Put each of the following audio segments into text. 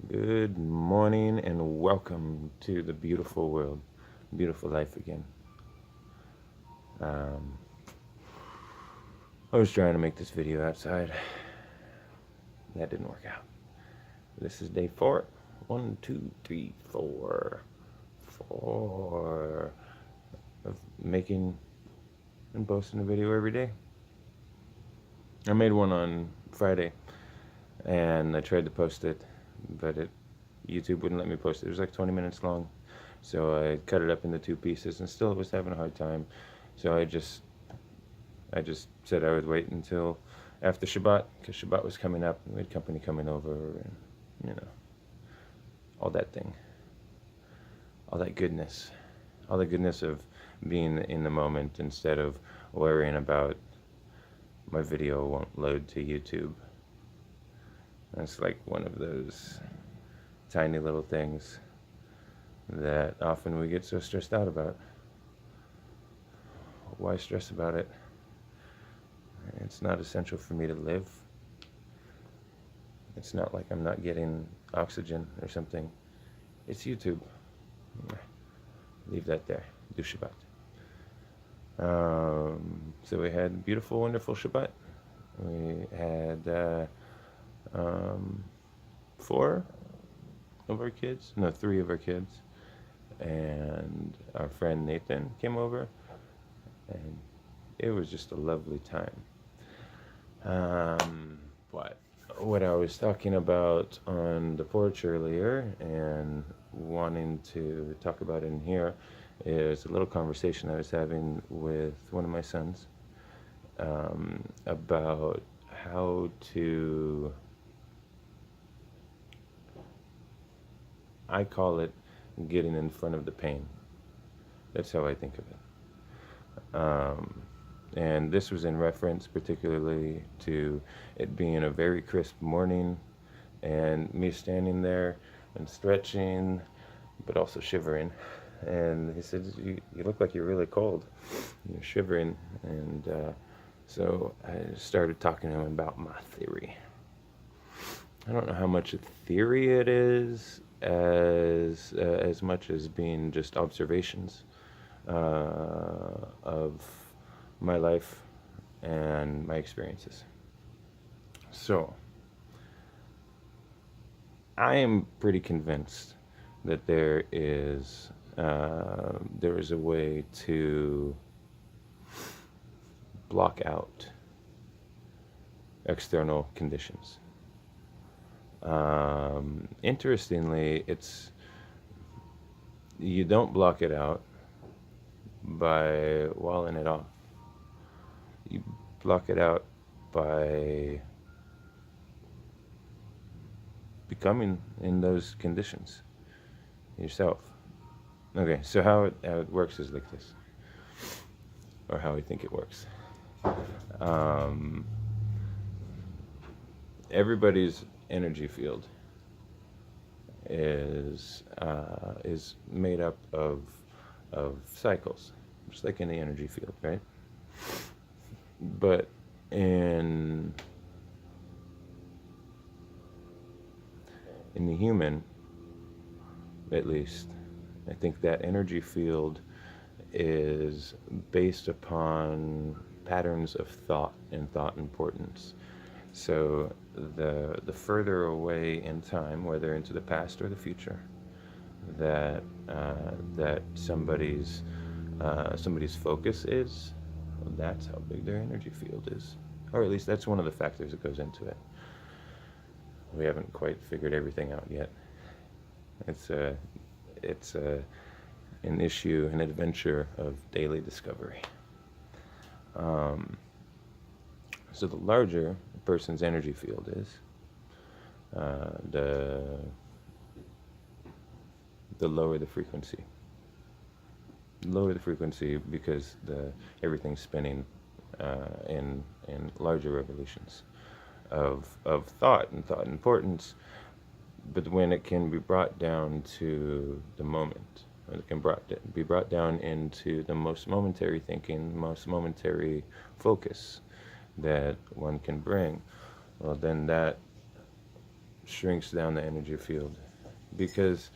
Good morning and welcome to the beautiful world, beautiful life again. Um, I was trying to make this video outside. That didn't work out. This is day 4. 1, 2, 3, 4. 4 of making and posting a video every day. I made one on Friday and I tried to post it, but YouTube wouldn't let me post it. It was like 20 minutes long. So I cut it up into 2 pieces and still was having a hard time. So I just said I would wait until after Shabbat, because Shabbat was coming up, and we had company coming over, and you know, all that thing, all that goodness, all the goodness of being in the moment instead of worrying about my video won't load to YouTube. That's like one of those tiny little things that often we get so stressed out about. Why stress about it? It's not essential for me to live. It's not like I'm not getting oxygen or something. It's YouTube. Leave that there. Do Shabbat. So we had beautiful, wonderful Shabbat. We had 4 of our kids, no, 3 of our kids, and our friend Nathan came over, and it was just a lovely time. What I was talking about on the porch earlier and wanting to talk about in here is a little conversation I was having with one of my sons about how to, I call it getting in front of the pain. That's how I think of it. And this was in reference particularly to it being a very crisp morning and me standing there and stretching, but also shivering. And he said, you look like you're really cold. You're shivering. And so I started talking to him about my theory. I don't know how much a theory it is as much as being just observations of my life and my experiences. So, I am pretty convinced that there is a way to block out external conditions. Interestingly, you don't block it out by walling it off. You block it out by becoming in those conditions yourself. Okay, so how it works is like this, or how I think it works. Everybody's energy field is made up of cycles, just like in the energy field, right? But in the human, at least, I think that energy field is based upon patterns of thought and thought importance. So the further away in time, whether into the past or the future, that somebody's focus is, well, that's how big their energy field is, or at least that's one of the factors that goes into it. We haven't quite figured everything out yet. It's an issue, an adventure of daily discovery. So the larger a person's energy field is, the lower the frequency. Lower the frequency because everything's spinning in larger revolutions of thought and thought importance. But when it can be brought down to the moment, when it can be brought down into the most momentary thinking, most momentary focus that one can bring, well, then that shrinks down the energy field, because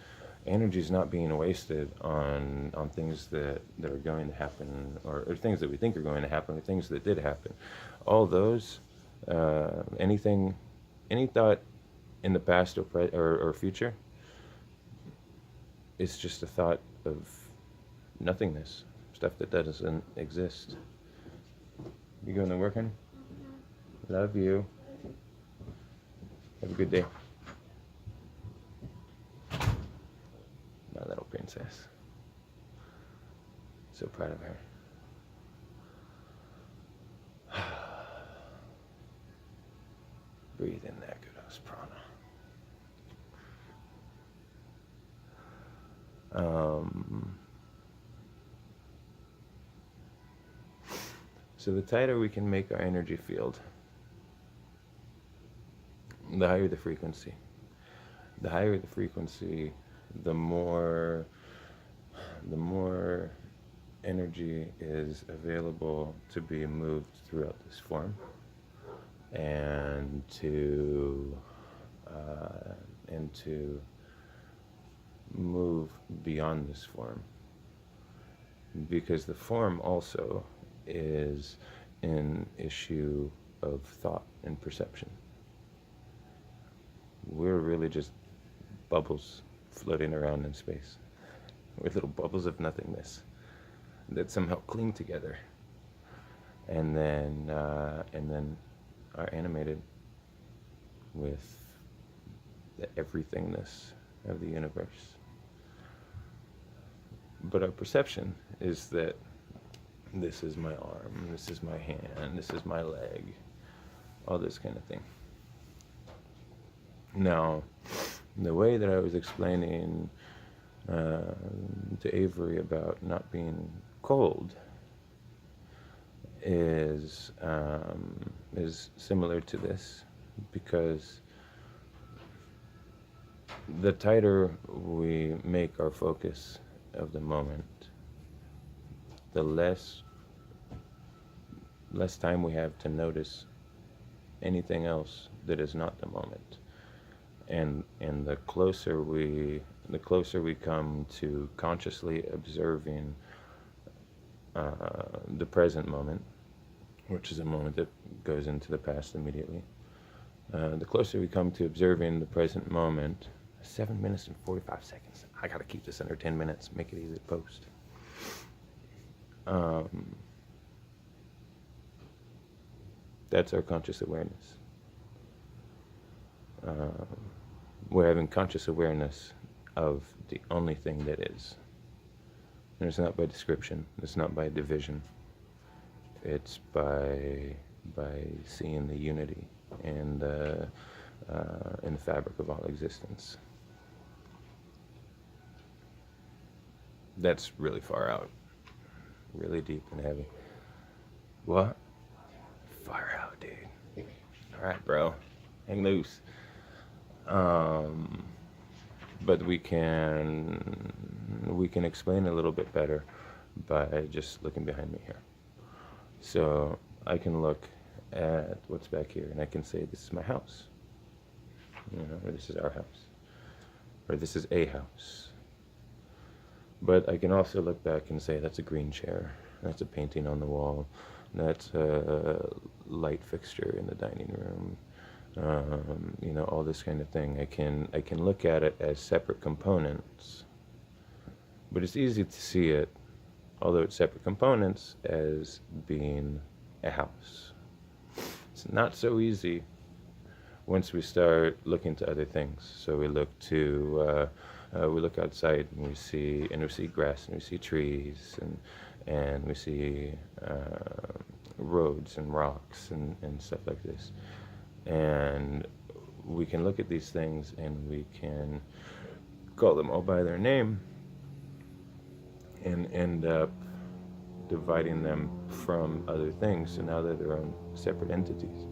energy is not being wasted on things that are going to happen, or things that we think are going to happen, or things that did happen. All those, anything, any thought in the past or future is just a thought of nothingness, stuff that doesn't exist. You going to work, honey? Love you. Have a good day. My little princess. So proud of her. Breathe in that kudos prana. So the tighter we can make our energy field, the higher the frequency. The higher the frequency, the more energy is available to be moved throughout this form, and to move beyond this form, because the form also is an issue of thought and perception. We're really just bubbles floating around in space. We're little bubbles of nothingness that somehow cling together, and then are animated with the everythingness of the universe. But our perception is that this is my arm, this is my hand, this is my leg, all this kind of thing. Now, the way that I was explaining to Avery about not being cold is similar to this, because the tighter we make our focus of the moment, the less time we have to notice anything else that is not the moment, and the closer we come to consciously observing the present moment, which is a moment that goes into the past immediately. The closer we come to observing the present moment, 7 minutes and 45 seconds. I gotta keep this under 10 minutes, make it easy to post. That's our conscious awareness. We're having conscious awareness of the only thing that is. And it's not by description, it's not by division. It's by seeing the unity in the fabric of all existence. That's really far out, really deep and heavy. What? Far out, dude. All right, bro, hang loose. But we can explain a little bit better by just looking behind me here. So I can look at what's back here, and I can say, this is my house, or this is our house, or this is a house. But I can also look back and say, that's a green chair, that's a painting on the wall, that's a light fixture in the dining room, all this kind of thing. I can look at it as separate components, but it's easy to see it, although it's separate components, as being a house. It's not so easy once we start looking to other things. So we look outside, and we see grass, and we see trees, and we see roads and rocks and stuff like this. And we can look at these things, and we can call them all by their name, and end up dividing them from other things, so now they're their own separate entities.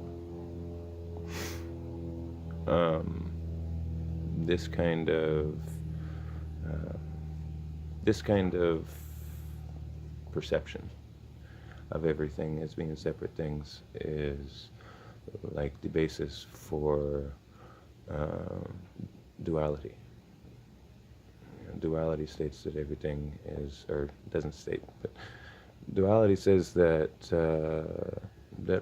This kind of perception of everything as being separate things is like the basis for uh, duality. Duality states that everything is, or doesn't state, but duality says that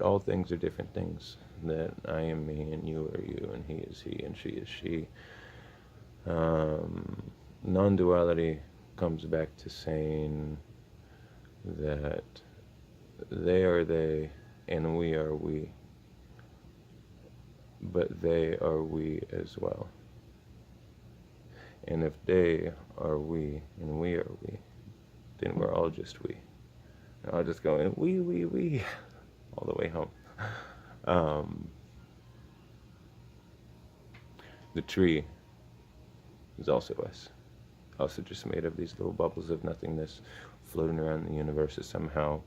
all things are different things. That I am me and you are you, and he is he and she is she. Non-duality comes back to saying that they are they and we are we, but they are we as well. And if they are we and we are we, then we're all just we. And I'll just go in we all the way home. Um, the tree is also us, also just made of these little bubbles of nothingness floating around the universe that somehow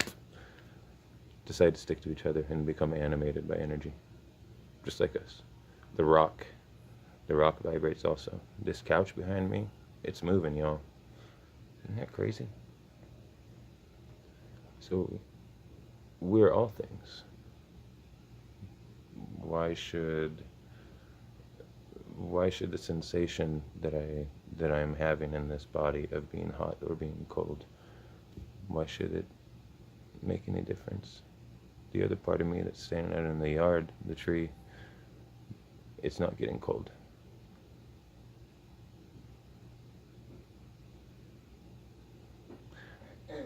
decide to stick to each other and become animated by energy, just like us. The rock, the rock vibrates also. This couch behind me, it's moving, y'all. Isn't that crazy? So we're all things. Why should the sensation that I'm having in this body of being hot or being cold, why should it make any difference? The other part of me that's standing out in the yard, the tree, it's not getting cold.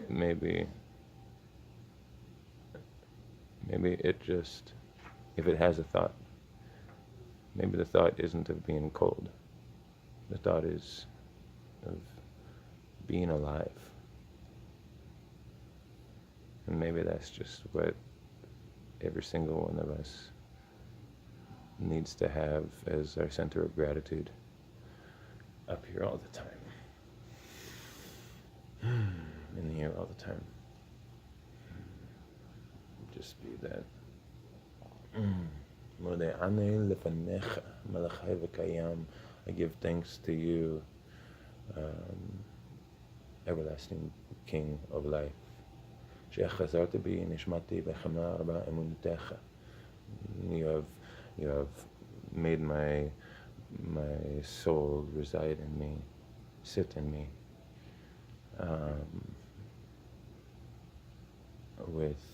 Maybe it just, if it has a thought, maybe the thought isn't of being cold. The thought is of being alive. And maybe that's just what every single one of us needs to have as our center of gratitude up here all the time. In here all the time. Just be that. I give thanks to you, everlasting King of life. You have made my soul reside in me, sit in me, with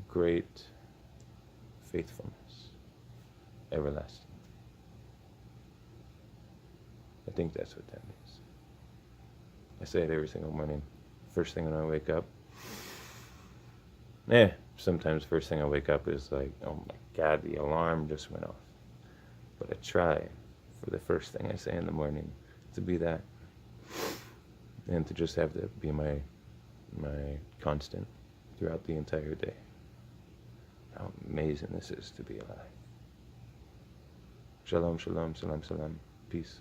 great faithfulness, everlasting. I think that's what that means. I say it every single morning. First thing when I wake up. Sometimes first thing I wake up is like, oh my God, the alarm just went off. But I try for the first thing I say in the morning to be that. And to just have that be my constant throughout the entire day. How amazing this is to be alive. Shalom, shalom, salam, salam. Peace.